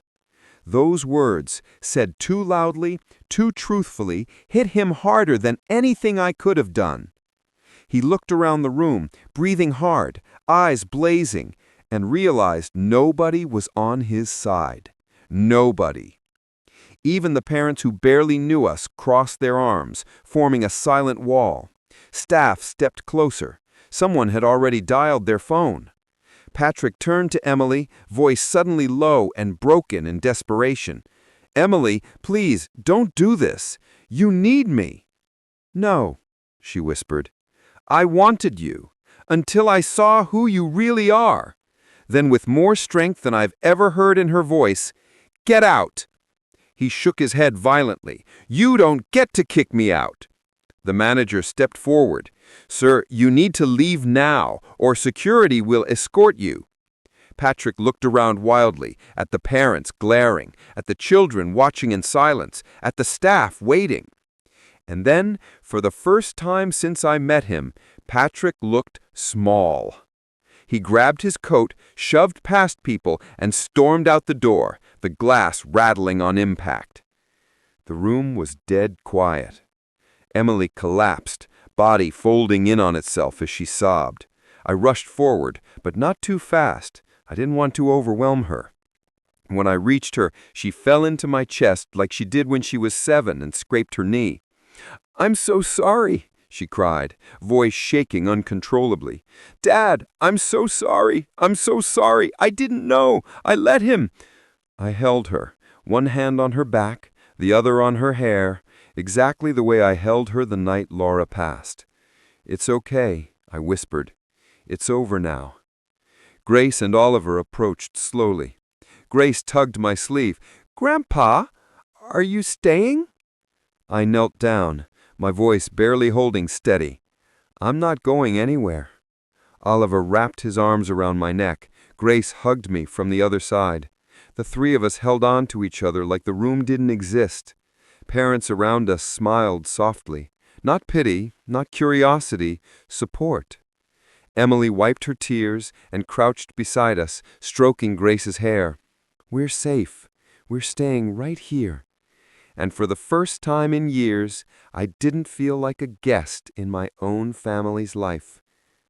Those words, said too loudly, too truthfully, hit him harder than anything I could have done. He looked around the room, breathing hard, eyes blazing, and realized nobody was on his side. Nobody. Even the parents who barely knew us crossed their arms, forming a silent wall. Staff stepped closer. Someone had already dialed their phone. Patrick turned to Emily, voice suddenly low and broken in desperation. "Emily, please, don't do this. You need me." "No," she whispered. "I wanted you, until I saw who you really are." Then with more strength than I've ever heard in her voice, "Get out." He shook his head violently. "You don't get to kick me out." The manager stepped forward. "Sir, you need to leave now, or security will escort you." Patrick looked around wildly, at the parents glaring, at the children watching in silence, at the staff waiting. And then, for the first time since I met him, Patrick looked small. He grabbed his coat, shoved past people, and stormed out the door, the glass rattling on impact. The room was dead quiet. Emily collapsed, body folding in on itself as she sobbed. I rushed forward, but not too fast. I didn't want to overwhelm her. When I reached her, she fell into my chest like she did when she was 7 and scraped her knee. "I'm so sorry," she cried, voice shaking uncontrollably. "Dad, I'm so sorry. I'm so sorry. I didn't know. I let him." I held her, one hand on her back, the other on her hair, exactly the way I held her the night Laura passed. "It's okay," I whispered. "It's over now." Grace and Oliver approached slowly. Grace tugged my sleeve. "Grandpa, are you staying?" I knelt down, my voice barely holding steady. "I'm not going anywhere." Oliver wrapped his arms around my neck. Grace hugged me from the other side. The three of us held on to each other like the room didn't exist. Parents around us smiled softly. Not pity, not curiosity, support. Emily wiped her tears and crouched beside us, stroking Grace's hair. "We're safe. We're staying right here." And for the first time in years, I didn't feel like a guest in my own family's life.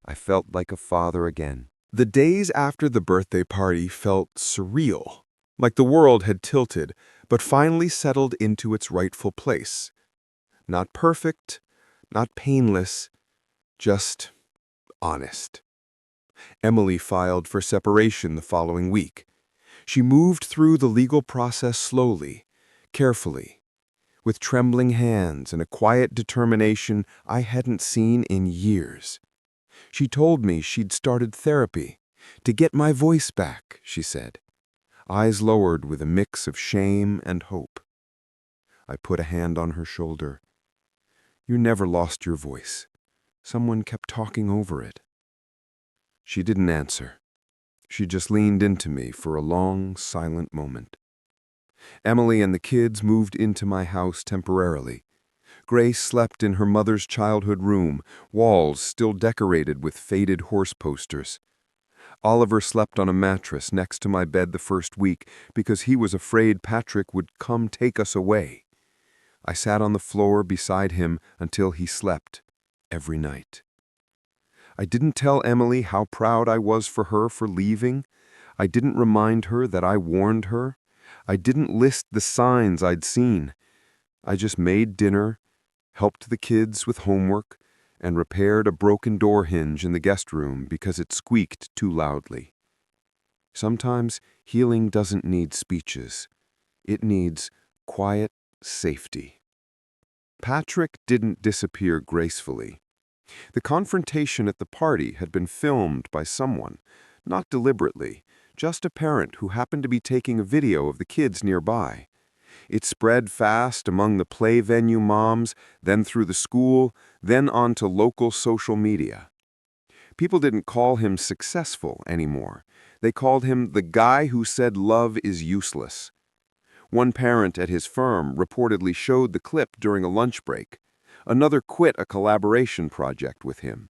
I felt like a father again. The days after the birthday party felt surreal, like the world had tilted, but finally settled into its rightful place. Not perfect, not painless, just honest. Emily filed for separation the following week. She moved through the legal process slowly, carefully, with trembling hands and a quiet determination I hadn't seen in years. She told me she'd started therapy, to get my voice back, she said, eyes lowered with a mix of shame and hope. I put a hand on her shoulder. "You never lost your voice. Someone kept talking over it." She didn't answer. She just leaned into me for a long, silent moment. Emily and the kids moved into my house temporarily. Grace slept in her mother's childhood room, walls still decorated with faded horse posters. Oliver slept on a mattress next to my bed the first week because he was afraid Patrick would come take us away. I sat on the floor beside him until he slept, every night. I didn't tell Emily how proud I was for her for leaving. I didn't remind her that I warned her. I didn't list the signs I'd seen. I just made dinner, helped the kids with homework, and repaired a broken door hinge in the guest room because it squeaked too loudly. Sometimes healing doesn't need speeches. It needs quiet safety. Patrick didn't disappear gracefully. The confrontation at the party had been filmed by someone, not deliberately, just a parent who happened to be taking a video of the kids nearby. It spread fast among the play venue moms, then through the school, then onto local social media. People didn't call him successful anymore. They called him the guy who said love is useless. One parent at his firm reportedly showed the clip during a lunch break. Another quit a collaboration project with him.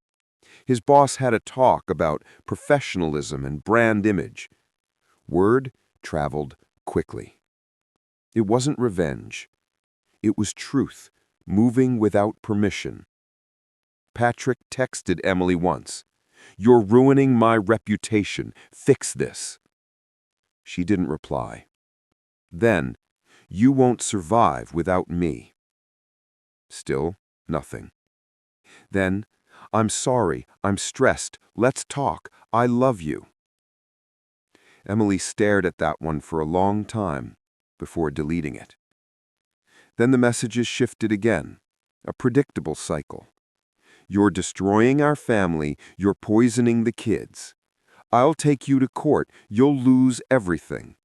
His boss had a talk about professionalism and brand image. Word traveled quickly. It wasn't revenge. It was truth, moving without permission. Patrick texted Emily once, "You're ruining my reputation. Fix this." She didn't reply. Then, "You won't survive without me." Still nothing. Then, "I'm sorry, I'm stressed, let's talk, I love you." Emily stared at that one for a long time before deleting it. Then the messages shifted again, a predictable cycle. "You're destroying our family, you're poisoning the kids. I'll take you to court, you'll lose everything.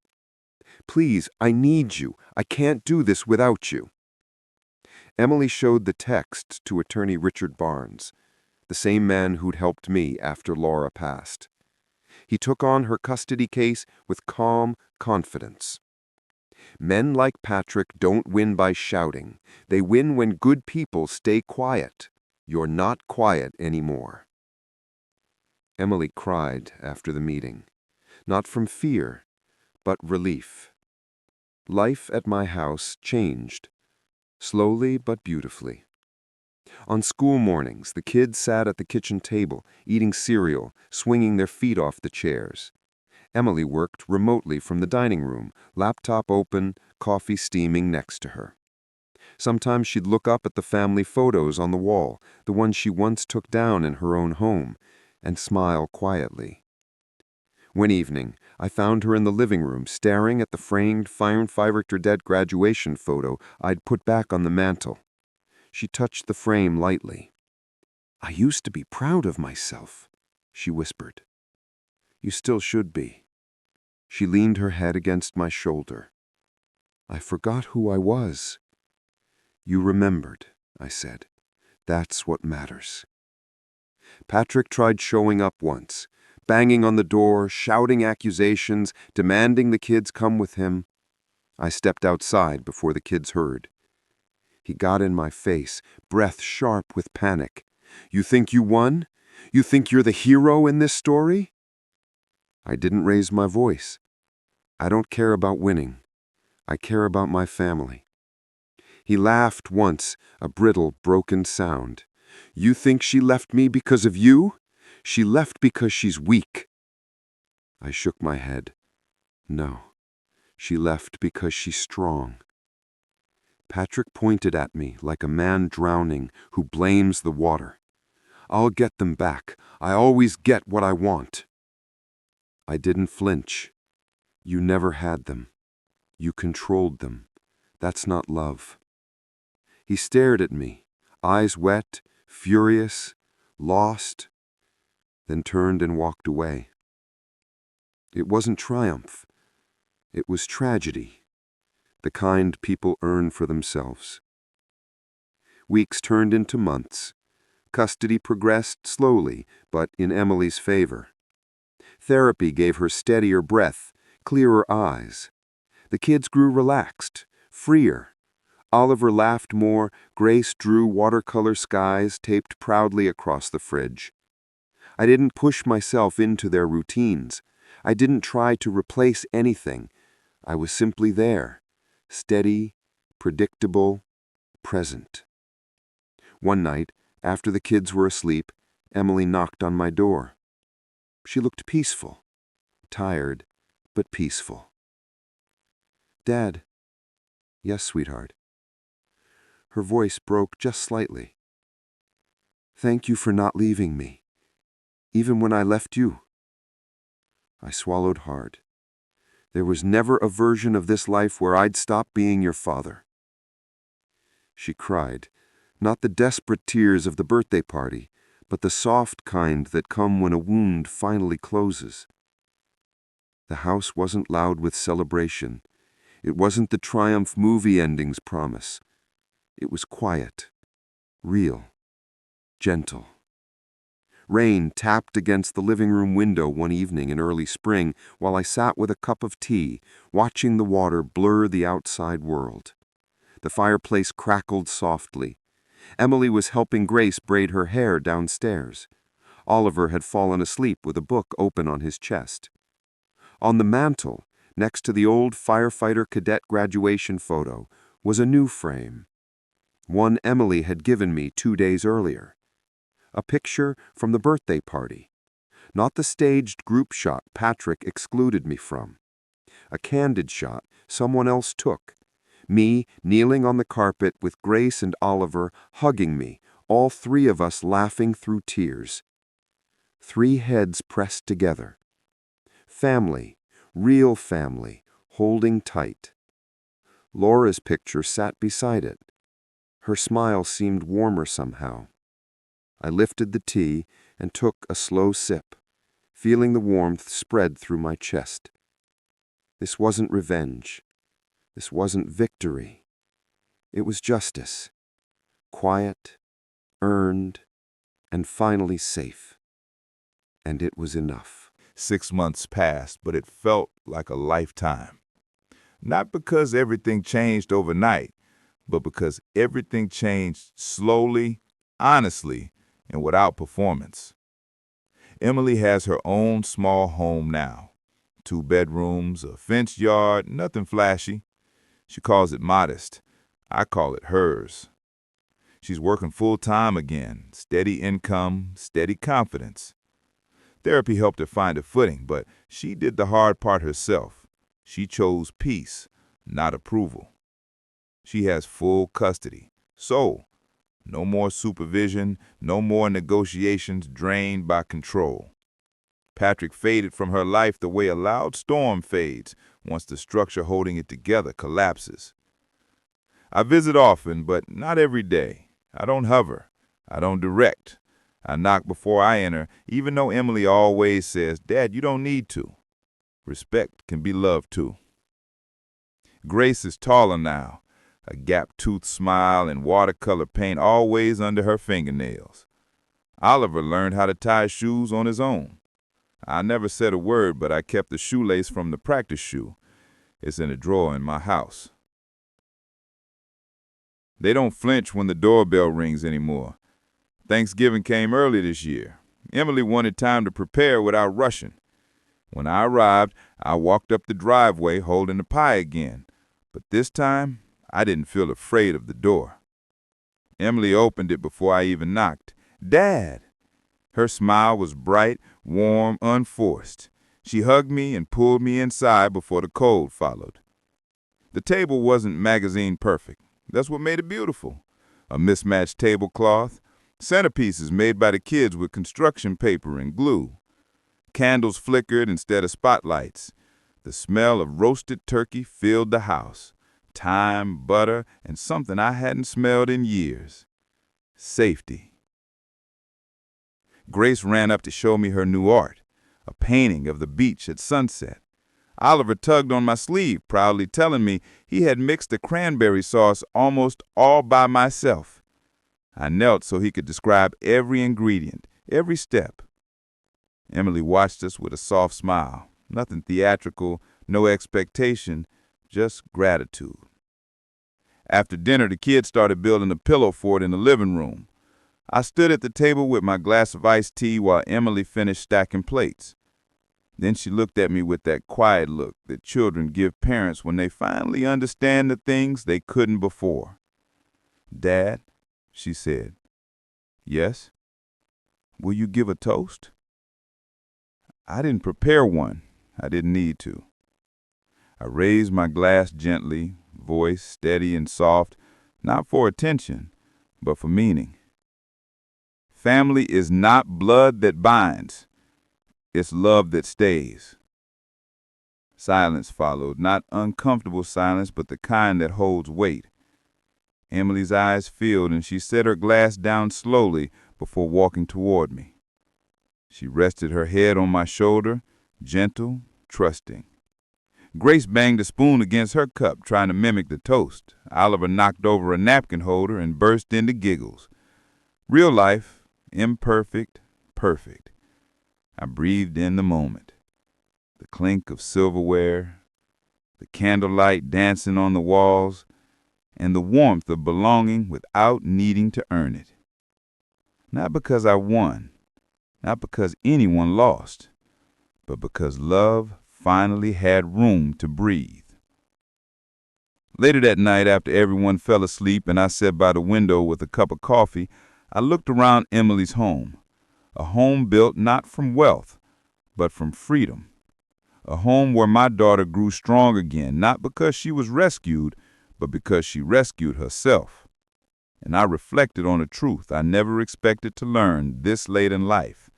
Please, I need you, I can't do this without you." Emily showed the text to attorney Richard Barnes, the same man who'd helped me after Laura passed. He took on her custody case with calm confidence. "Men like Patrick don't win by shouting. They win when good people stay quiet. You're not quiet anymore." Emily cried after the meeting, not from fear, but relief. Life at my house changed, slowly but beautifully. On school mornings, the kids sat at the kitchen table, eating cereal, swinging their feet off the chairs. Emily worked remotely from the dining room, laptop open, coffee steaming next to her. Sometimes she'd look up at the family photos on the wall, the ones she once took down in her own home, and smile quietly. One evening, I found her in the living room staring at the framed firefighter dead graduation photo I'd put back on the mantel. She touched the frame lightly. "I used to be proud of myself," she whispered. "You still should be." She leaned her head against my shoulder. "I forgot who I was." "You remembered," I said. "That's what matters." Patrick tried showing up once, banging on the door, shouting accusations, demanding the kids come with him. I stepped outside before the kids heard. He got in my face, breath sharp with panic. "You think you won? You think you're the hero in this story?" I didn't raise my voice. "I don't care about winning. I care about my family." He laughed once, a brittle, broken sound. "You think she left me because of you? She left because she's weak." I shook my head. "No, she left because she's strong." Patrick pointed at me like a man drowning who blames the water. "I'll get them back. I always get what I want." I didn't flinch. "You never had them. You controlled them. That's not love." He stared at me, eyes wet, furious, lost, then turned and walked away. It wasn't triumph. It was tragedy, the kind people earn for themselves. Weeks turned into months. Custody progressed slowly, but in Emily's favor. Therapy gave her steadier breath, clearer eyes. The kids grew relaxed, freer. Oliver laughed more, Grace drew watercolor skies taped proudly across the fridge. I didn't push myself into their routines. I didn't try to replace anything. I was simply there, steady, predictable, present. One night, after the kids were asleep, Emily knocked on my door. She looked peaceful, tired, but peaceful. "Dad." "Yes, sweetheart." Her voice broke just slightly. "Thank you for not leaving me, even when I left you." I swallowed hard. There was never a version of this life where I'd stop being your father. She cried, not the desperate tears of the birthday party, but the soft kind that come when a wound finally closes. The house wasn't loud with celebration. It wasn't the triumph movie endings promise. It was quiet, real, gentle. Rain tapped against the living room window one evening in early spring while I sat with a cup of tea, watching the water blur the outside world. The fireplace crackled softly. Emily was helping Grace braid her hair downstairs. Oliver had fallen asleep with a book open on his chest. On the mantel, next to the old firefighter cadet graduation photo, was a new frame. One Emily had given me 2 days earlier. A picture from the birthday party. Not the staged group shot Patrick excluded me from. A candid shot someone else took. Me kneeling on the carpet with Grace and Oliver hugging me, all 3 of us laughing through tears. 3 heads pressed together. Family, real family, holding tight. Laura's picture sat beside it. Her smile seemed warmer somehow. I lifted the tea and took a slow sip, feeling the warmth spread through my chest. This wasn't revenge. This wasn't victory. It was justice. Quiet, earned, and finally safe. And it was enough. 6 months passed, but it felt like a lifetime. Not because everything changed overnight, but because everything changed slowly, honestly, and without performance. Emily has her own small home now. 2 bedrooms, a fenced yard, nothing flashy. She calls it modest. I call it hers. She's working full-time again, steady income, steady confidence. Therapy helped her find her footing, but she did the hard part herself. She chose peace, not approval. She has full custody. So, no more supervision, no more negotiations drained by control. Patrick faded from her life the way a loud storm fades once the structure holding it together collapses. I visit often, but not every day. I don't hover. I don't direct. I knock before I enter, even though Emily always says, "Dad, you don't need to." Respect can be love too. Grace is taller now, a gap-toothed smile and watercolor paint always under her fingernails. Oliver learned how to tie shoes on his own. I never said a word, but I kept the shoelace from the practice shoe. It's in a drawer in my house. They don't flinch when the doorbell rings anymore. Thanksgiving came early this year. Emily wanted time to prepare without rushing. When I arrived, I walked up the driveway holding the pie again, but this time I didn't feel afraid of the door. Emily opened it before I even knocked. "Dad!" Her smile was bright, warm, unforced. She hugged me and pulled me inside before the cold followed. The table wasn't magazine perfect. That's what made it beautiful. A mismatched tablecloth, centerpieces made by the kids with construction paper and glue. Candles flickered instead of spotlights. The smell of roasted turkey filled the house. Thyme, butter, and something I hadn't smelled in years. Safety. Grace ran up to show me her new art, a painting of the beach at sunset. Oliver tugged on my sleeve, proudly telling me he had mixed the cranberry sauce almost all by myself. I knelt so he could describe every ingredient, every step. Emily watched us with a soft smile. Nothing theatrical, no expectation, just gratitude. After dinner, the kids started building a pillow fort in the living room. I stood at the table with my glass of iced tea while Emily finished stacking plates. Then she looked at me with that quiet look that children give parents when they finally understand the things they couldn't before. "Dad," she said. "Yes?" "Will you give a toast?" I didn't prepare one. I didn't need to. I raised my glass gently, voice steady and soft, not for attention, but for meaning. Family is not blood that binds. It's love that stays. Silence followed, not uncomfortable silence, but the kind that holds weight. Emily's eyes filled, and she set her glass down slowly before walking toward me. She rested her head on my shoulder, gentle, trusting. Grace banged a spoon against her cup, trying to mimic the toast. Oliver knocked over a napkin holder and burst into giggles. Real life, imperfect, perfect. I breathed in the moment. The clink of silverware, the candlelight dancing on the walls, and the warmth of belonging without needing to earn it. Not because I won, not because anyone lost, but because love finally had room to breathe. Later that night, after everyone fell asleep and I sat by the window with a cup of coffee, I looked around Emily's home, a home built not from wealth, but from freedom, a home where my daughter grew strong again, not because she was rescued, but because she rescued herself. And I reflected on a truth I never expected to learn this late in life.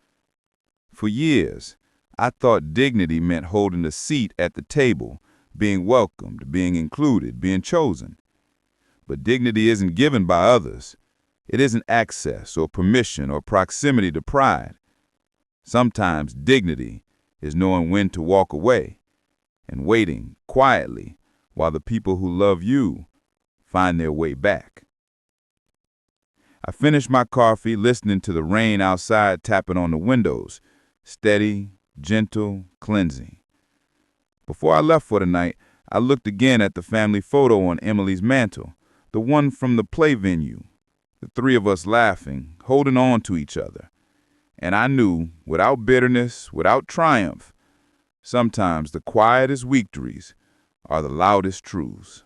For years, I thought dignity meant holding a seat at the table, being welcomed, being included, being chosen. But dignity isn't given by others. It isn't access or permission or proximity to pride. Sometimes dignity is knowing when to walk away and waiting quietly while the people who love you find their way back. I finished my coffee, listening to the rain outside tapping on the windows, steady, gentle, cleansing. Before I left for the night, I looked again at the family photo on Emily's mantle, the one from the play venue, the three of us laughing, holding on to each other. And I knew, without bitterness, without triumph, sometimes the quietest victories are the loudest truths.